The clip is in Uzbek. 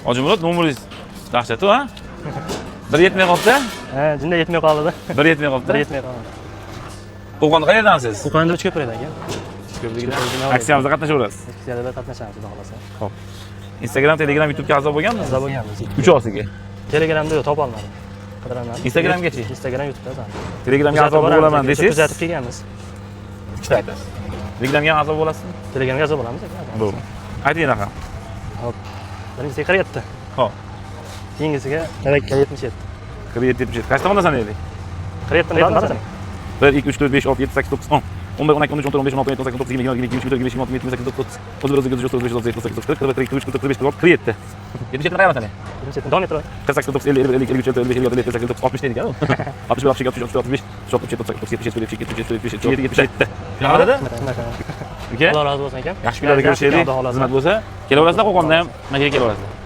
Hojimurod, nomeringiz dahshat ha? 1 yetmay qoldi? Ha, jinda yetmay qoldi. 1 yetmay qoldi. Yetmay qoldi. Qo'qonda qayerdansiz? Qo'qonda uch ko'prik aka. Aksiyamizda qatnashaverasiz. Aksiyada qatnashamiz, xudo xolasa. Xo'p. Instagram, Telegram, YouTube'ga a'zo bo'lganmisiz? A'zo bo'lganmiz. 3 osiga. Telegramda yo'q, topa olmadim. Qidiramadim. Instagramgachi? Instagram, YouTube'da zaten. Telegramga a'zo bo'laman desangiz, kuzatib kelganmiz. ikkita aytasiz. Telegramga a'zo bo'lasizmi? Telegramga a'zo bo'lamiz aka. Bo'ldi. Ayting raqam. Hop. Birinchisi 47. Xo'p. Keyingisiga 77. 47 Qaysi tomondan sanaylik? 47 ni qanaqa? 1 2 3 4 5 6 7 8 9 10 11 12 13 14 15 16 17 18 19 20 22 23 24 25 26 27 28 29 30 31 32 33 34 35 36 37 38 39 40 41 42 43 47 77 qayerdan sanay? 77 davom ettiradi. 48 49 50 51 52 53 54 55 56 57 60 deydi ekan. 61 62 63 65 67 68 37 38 37 77 Finalda? Uka? Alloh razı bo'lsin aka. Yaxshi kunlarda ko'rishaylik. Xizmat bo'lsa, kelaverasizlar Qo'qondan ham, manga kelaverasizlar.